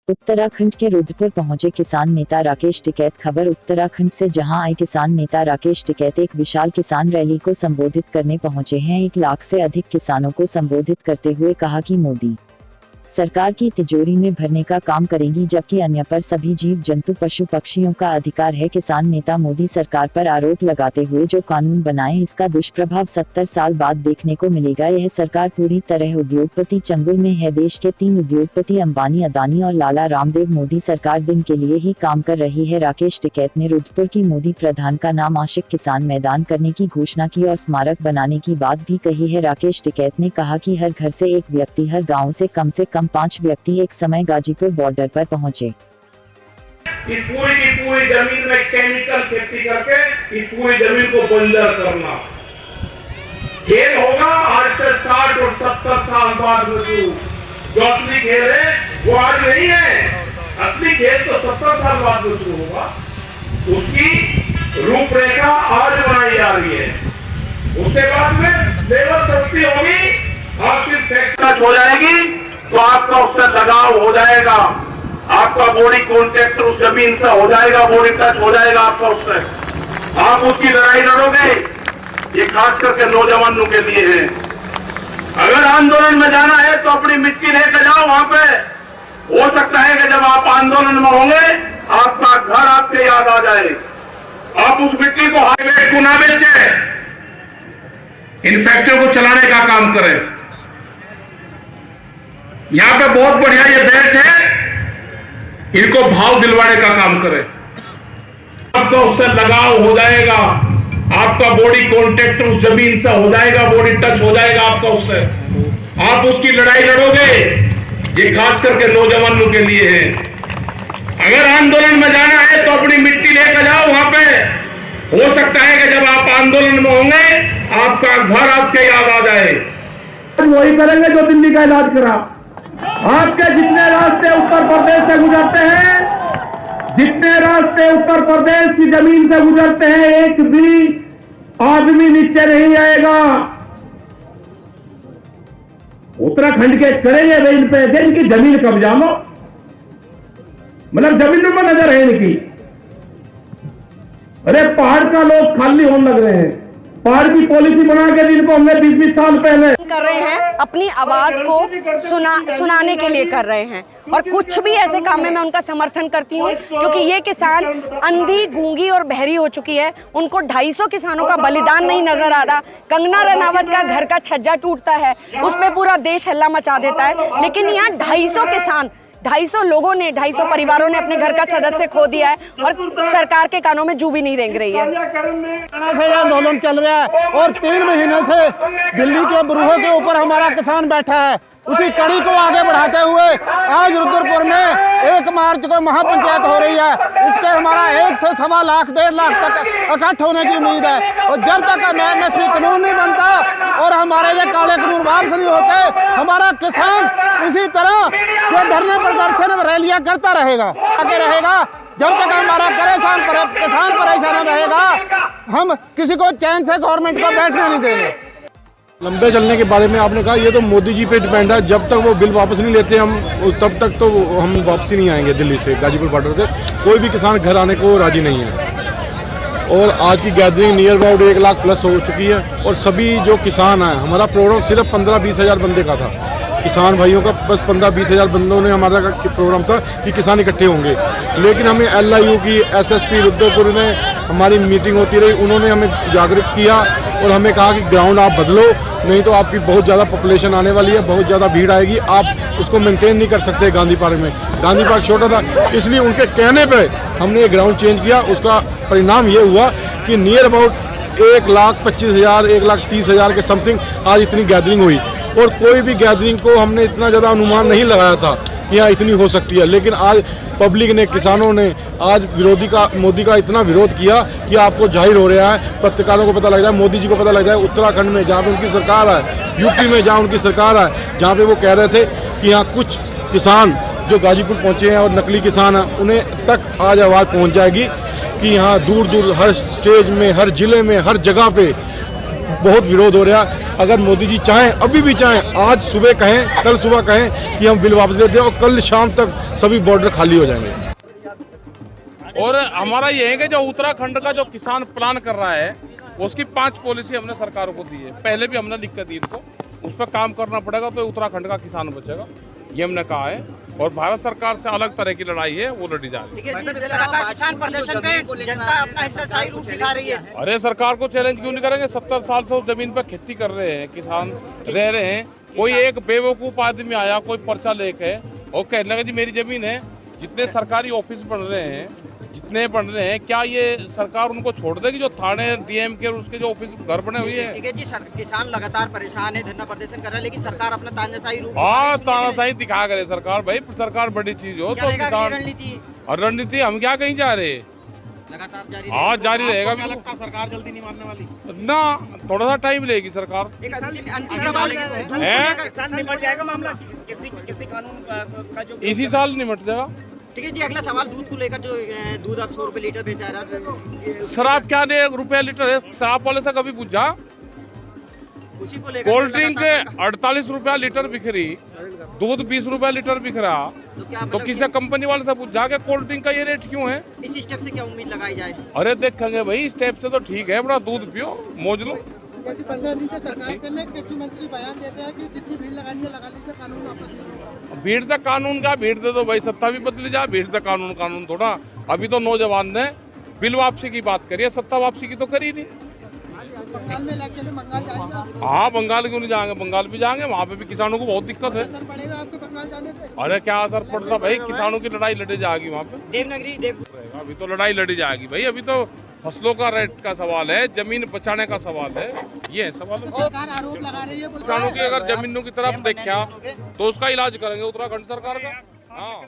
उत्तराखंड के रुद्रपुर पहुंचे किसान नेता राकेश टिकैत। खबर उत्तराखंड से, जहां आए किसान नेता राकेश टिकैत एक विशाल किसान रैली को संबोधित करने पहुंचे हैं। 1 लाख से अधिक किसानों को संबोधित करते हुए कहा कि मोदी सरकार की तिजोरी में भरने का काम करेगी, जबकि अन्य पर सभी जीव जंतु पशु पक्षियों का अधिकार है। किसान नेता मोदी सरकार पर आरोप लगाते हुए जो कानून बनाए, इसका दुष्प्रभाव 70 साल बाद देखने को मिलेगा। यह सरकार पूरी तरह उद्योगपति चंगुल में है। देश के 3 उद्योगपति अंबानी, अदानी और लाला रामदेव मोदी सरकार दिन के लिए ही काम कर रही है। राकेश टिकैत ने रुद्रपुर की मोदी प्रधान का नाम आशिक किसान मैदान करने की घोषणा की और स्मारक बनाने की बात भी कही है। राकेश टिकैत ने कहा कि हर घर से एक व्यक्ति, हर गाँव से कम 5 व्यक्ति एक समय गाजीपुर बॉर्डर पर पहुंचे। इस पूरी की पूरी जमीन में केमिकल खेती करके इस पूरी जमीन को बंजर करना खेल होगा। आज से 60 और 70 साल बाद में जो असली खेल है वो आज नहीं है। असली खेल तो 70 साल बाद में शुरू होगा। उसकी रूपरेखा आज बनाई जा रही है। उसके बाद में लेबर सस्ती होगी, आपकी टैक्स हो जाएगी तो आपका उससे लगाव हो जाएगा, आपका बॉडी कॉन्टेक्ट उस जमीन से हो जाएगा, बॉडी टच हो जाएगा आपका उससे। आप उसकी लड़ाई लड़ोगे। ये खास करके नौजवानों के लिए है। अगर आंदोलन में जाना है तो अपनी मिट्टी लेकर जाओ वहां पे। हो सकता है कि जब आप आंदोलन में होंगे आपका घर आपके याद आ जाए। आप उस मिट्टी को हाईवे को ना बेचे, इन फैक्ट्रियों को चलाने का काम करें। यहां पे बहुत बढ़िया ये बेल्ट है, इनको भाव दिलवाने का काम करें। आपका उससे लगाव हो जाएगा, आपका बॉडी कांटेक्ट उस जमीन से हो जाएगा, बॉडी टच हो जाएगा आपका उससे। आप उसकी लड़ाई लड़ोगे। ये खास करके नौजवानों के लिए है। अगर आंदोलन में जाना है तो अपनी मिट्टी लेकर जाओ वहां पे। हो सकता है कि जब आप आंदोलन में होंगे आपका घर आपके याद आ जाए। वही करेंगे जो दिल्ली का इलाज करा। आपके जितने रास्ते उत्तर प्रदेश से गुजरते हैं, जितने रास्ते उत्तर प्रदेश की जमीन से गुजरते हैं, एक भी आदमी नीचे नहीं आएगा। उत्तराखंड के करेंगे वे इन पे, इनकी जमीन कब्जा लो, मतलब जमीनों में नजर है इनकी। अरे पहाड़ का लोग खाली होने लग रहे हैं। पहाड़ की पॉलिसी बना के जिनको हमने 20-20 साल पहले कर रहे हैं, अपनी आवाज को सुनाने के लिए कर रहे हैं। और कुछ भी ऐसे काम में मैं उनका समर्थन करती हूँ, क्योंकि ये किसान अंधी, गूंगी और बहरी हो चुकी है। उनको 250 किसानों का बलिदान नहीं नजर आ रहा। कंगना रनावत का घर का छज्जा टूटता है, उस पर पूरा देश हल्ला मचा देता है, लेकिन यहाँ 250 किसान, 250 लोगों ने, 250 परिवारों ने अपने घर का सदस्य खो दिया है और सरकार के कानों में जू भी नहीं रेंग रही है। से आंदोलन चल रहा है और 3 महीने से दिल्ली के बुरूहों के ऊपर हमारा किसान बैठा है। उसी कड़ी को आगे बढ़ाते हुए आज रुद्रपुर में 1 मार्च को महापंचायत हो रही है। इसके हमारा 1 से 1.25 लाख 1.5 लाख तक इकट्ठ होने की उम्मीद है। और जब तक MSP कानून नहीं बनता और हमारे ये काले कानून वापस नहीं होते, हमारा किसान इसी तरह जो धरने प्रदर्शन रैलियां करता रहेगा, आगे रहेगा। जब तक हमारा किसान परेशान रहेगा, हम किसी को चैन से गवर्नमेंट को बैठने नहीं देंगे। लंबे चलने के बारे में आपने कहा, ये तो मोदी जी पे डिपेंड है। जब तक वो बिल वापस नहीं लेते हम, तब तक तो हम वापसी नहीं आएंगे दिल्ली से, गाजीपुर बॉर्डर से। कोई भी किसान घर आने को राजी नहीं है। और आज की gathering near about 1 lakh plus हो चुकी है। और सभी जो किसान हैं, हमारा प्रोग्राम सिर्फ 15-20 हज़ार बंदे का था, किसान भाइयों का बस 15-20 हज़ार बंदों ने हमारा प्रोग्राम था कि किसान इकट्ठे होंगे। लेकिन हमें LIU की SSP रुद्रपुर में हमारी मीटिंग होती रही, उन्होंने हमें जागरूक किया और हमें कहा कि ग्राउंड आप बदलो, नहीं तो आपकी बहुत ज़्यादा पॉपुलेशन आने वाली है, बहुत ज़्यादा भीड़ आएगी, आप उसको मेंटेन नहीं कर सकते। गांधी पार्क में, गांधी पार्क छोटा था, इसलिए उनके कहने पे हमने ये ग्राउंड चेंज किया। उसका परिणाम ये हुआ कि नियर अबाउट 1,25,000 1,30,000 के समथिंग आज इतनी गैदरिंग हुई। और कोई भी गैदरिंग को हमने इतना ज़्यादा अनुमान नहीं लगाया था कि यहाँ इतनी हो सकती है। लेकिन आज पब्लिक ने, किसानों ने आज मोदी का इतना विरोध किया कि आपको जाहिर हो रहा है, पत्रकारों को पता लग जाए, मोदी जी को पता लग जाए। उत्तराखंड में जहाँ पे उनकी सरकार है, यूपी में जहाँ उनकी सरकार है, जहाँ पे वो कह रहे थे कि यहाँ कुछ किसान जो गाजीपुर पहुँचे हैं और नकली किसान हैं, उन्हें तक आज आवाज़ पहुँच जाएगी कि यहाँ दूर दूर हर स्टेज में, हर जिले में, हर जगह पे बहुत विरोध हो रहा है। अगर मोदी जी चाहें, अभी भी चाहें, आज सुबह कहें, कल सुबह कहें कि हम बिल वापस लेते हैं और कल शाम तक सभी बॉर्डर खाली हो जाएंगे। और हमारा ये है कि जो उत्तराखंड का जो किसान प्लान कर रहा है उसकी 5 पॉलिसी हमने सरकारों को दी है। पहले भी हमने लिख कर दी इनको, उस पर काम करना पड़ेगा तो उत्तराखंड का किसान बचेगा, ये हमने कहा है। और भारत सरकार से अलग तरह की लड़ाई है, वो लड़ी जा रही है। लगातार किसान प्रदर्शन पे जनता अपना हिंसाचारी रूप दिखा रही है। अरे सरकार को चैलेंज क्यों नहीं करेंगे? 70 साल से उस जमीन पर खेती कर रहे हैं, किसान रह रहे हैं। कोई एक बेवकूफ आदमी आया, कोई पर्चा लेके और कहने लगा जी मेरी जमीन है। जितने सरकारी ऑफिस बन रहे हैं, जितने बन रहे हैं, क्या ये सरकार उनको छोड़ देगी? जो थाने डीएम के उसके जो ऑफिस घर बने हुए हैं। ठीक है जी, किसान लगातार परेशान है, धरना प्रदर्शन कर रहा है, लेकिन सरकार अपना तानाशाही रूप हाँ, तानाशाही दिखा करे सरकार। भाई सरकार बड़ी चीज हो तो किसान। रणनीति और रणनीति हम क्या कहीं जा रहे? लगातार जारी हाँ, जारी रहेगा। क्या लगता है सरकार जल्दी नहीं मानने वाली? ना, थोड़ा सा टाइम लेगी सरकार। एक अंतिम सवाल निपट जाएगा मामला किसी कानून का जो इसी साल निपट जाएगा। ठीक है जी, अगला सवाल दूध को लेकर, जो दूध अब 100 रुपए लीटर बेचा रहा है, शराब क्या ₹1 लीटर है? शराब वाले से कभी पूछा? उसी को लेकर कोल्ड ड्रिंक के 48 रुपया लीटर बिक रही, दूध 20 रुपया लीटर बिक रहा, तो किसी कंपनी वाले से पूछा कि कोल्ड ड्रिंक का ये रेट क्यों है? इस स्टेप से क्या उम्मीद लगाई जाए? अरे देखेंगे भाई, स्टेप से तो ठीक है, बड़ा दूध पियो, मौज लो। 15 दिन से सरकार से में कृषि मंत्री बयान देते हैं कि जितनी भीड़ लगानी है लगा लीजिए, कानून वापस नहीं होगा। भीड़ तक कानून का, भीड़ दे दो भाई, सत्ता भी बदली जा, भीड़ तक कानून, कानून थोड़ा। अभी तो नौजवान ने बिल वापसी की बात करी है, सत्ता वापसी की तो करी नहीं। बंगाल में इलेक्शन में बंगाल जाएंगे? हाँ, बंगाल क्यों नहीं जाएंगे? बंगाल भी जाएंगे, वहाँ पे भी किसानों को बहुत दिक्कत है। असर पड़ेगा आपके बंगाल जाने से? अरे क्या असर पड़ता भाई, किसानों की लड़ाई लड़ी जाएगी वहाँ पे। देवनगरी अभी तो लड़ाई लड़ी जाएगी भाई, अभी तो फसलों का रेट का सवाल है, जमीन बचाने का सवाल है, ये है सवाल। सरकार आरोप लगा रही है किसानों की अगर जमीनों की तरफ देखा तो उसका इलाज करेंगे उत्तराखंड सरकार का। हाँ।